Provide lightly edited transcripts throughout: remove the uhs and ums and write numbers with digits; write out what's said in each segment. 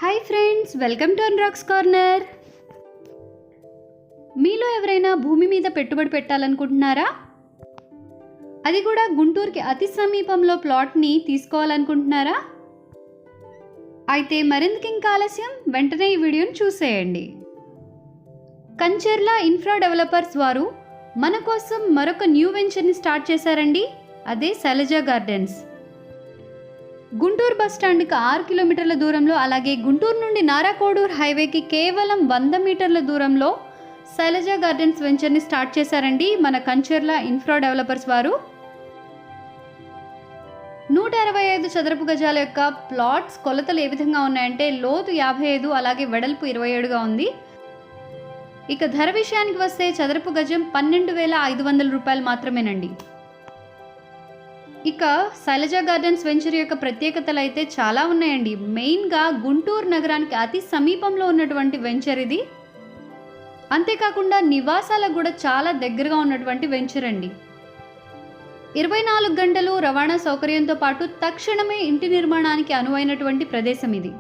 Hi friends, welcome to Anurag's corner. మీలో ఎవరైనా భూమి మీద పెట్టుబడి పెట్టాలనుకుంటున్నారా? అది కూడా గుంటూరుకి అతి సమీపంలో ప్లాట్ని తీసుకోవాలనుకుంటున్నారా? అయితే మరెందుకు ఇంకా ఆలస్యం, వెంటనే ఈ వీడియోని చూసేయండి. కంచెర్ల ఇన్ఫ్రా డెవలపర్స్ వారు మన కోసం మరొక న్యూ వెంచర్ని స్టార్ట్ చేశారండి. అదే శైలజ గార్డెన్స్. గుంటూరు బస్ స్టాండ్కి 6 కిలోమీటర్ల దూరంలో, అలాగే గుంటూరు నుండి నారాకోడూరు హైవేకి కేవలం 100 మీటర్ల దూరంలో శైలజ గార్డెన్స్ వెంచర్ని స్టార్ట్ చేశారండి మన కంచెర్ల ఇన్ఫ్రా డెవలపర్స్ వారు. 125 చదరపు గజాల యొక్క ప్లాట్స్ కొలతలు ఏ విధంగా ఉన్నాయంటే, లోతు 55, అలాగే వెడల్పు 27గా ఉంది. ఇక ధర విషయానికి వస్తే చదరపు గజం 12,500 రూపాయలు మాత్రమేనండి. ఇక శైలజ గార్డెన్స్ వెంచర్ యొక్క ప్రత్యేకతలు అయితే చాలా ఉన్నాయండి. మెయిన్గా గుంటూరు నగరానికి అతి సమీపంలో ఉన్నటువంటి వెంచర్ ఇది. అంతేకాకుండా నివాసాలకు కూడా చాలా దగ్గరగా ఉన్నటువంటి వెంచర్ అండి. 24 గంటలు రవాణా సౌకర్యంతో పాటు తక్షణమే ఇంటి నిర్మాణానికి అనువైనటువంటి ప్రదేశం ఇది.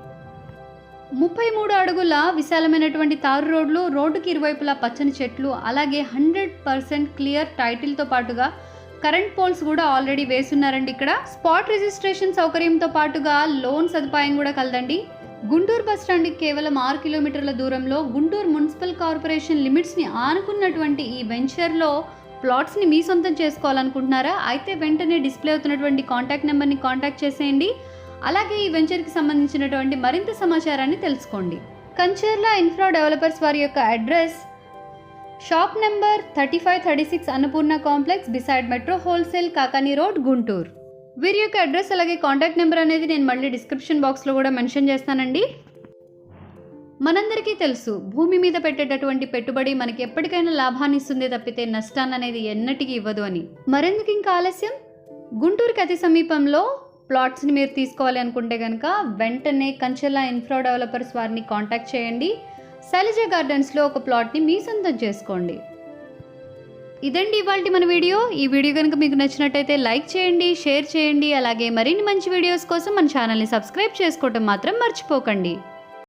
33 అడుగుల విశాలమైనటువంటి తారు రోడ్లు, రోడ్డుకి ఇరువైపులా పచ్చని చెట్లు, అలాగే 100% క్లియర్ టైటిల్తో పాటుగా కరెంట్ పోల్స్ కూడా ఆల్రెడీ వేస్తున్నారండి. ఇక్కడ స్పాట్ రిజిస్ట్రేషన్ సౌకర్యంతో పాటుగా లోన్ సదుపాయం కూడా కలదండి. గుంటూరు బస్ స్టాండ్కి కేవలం 6 కిలోమీటర్ల దూరంలో గుంటూరు మున్సిపల్ కార్పొరేషన్ లిమిట్స్ని ఆనుకున్నటువంటి ఈ వెంచర్లో ప్లాట్స్ని మీ సొంతం చేసుకోవాలనుకుంటున్నారా? అయితే వెంటనే డిస్ప్లే అవుతున్నటువంటి కాంటాక్ట్ నెంబర్ని కాంటాక్ట్ చేసేయండి. అలాగే ఈ వెంచర్కి సంబంధించినటువంటి మరింత సమాచారాన్ని తెలుసుకోండి. కంచెర్ల ఇన్ఫ్రా డెవలపర్స్ వారి యొక్క address shop number 3536 Annapurna complex, beside metro wholesale, Kakani road, Guntur. వీరి యొక్క అడ్రస్ అలాగే కాంటాక్ట్ నెంబర్ అనేది నేను మళ్ళీ డిస్క్రిప్షన్ బాక్స్లో కూడా మెన్షన్ చేస్తానండి. మనందరికీ తెలుసు, భూమి మీద పెట్టేటటువంటి పెట్టుబడి మనకి ఎప్పటికైనా లాభాన్ని ఇస్తుంది తప్పితే నష్టాన్ని అనేది ఎన్నటికీ ఇవ్వదు అని. మరెందుకు ఇంకా ఆలస్యం, గుంటూరుకి అతి సమీపంలో ప్లాట్స్ని మీరు తీసుకోవాలి అనుకుంటే కనుక వెంటనే కంచెర్ల ఇన్ఫ్రా డెవలపర్స్ వారిని కాంటాక్ట్ చేయండి. శైలజ గార్డెన్స్లో ఒక ప్లాట్ని మీ సొంతం చేసుకోండి. ఇదండి ఇవాల్టి మన వీడియో. ఈ వీడియో కనుక మీకు నచ్చినట్టయితే లైక్ చేయండి, షేర్ చేయండి, అలాగే మరిన్ని మంచి వీడియోస్ కోసం మన ఛానల్ని సబ్స్క్రైబ్ చేసుకోవటం మాత్రం మర్చిపోకండి.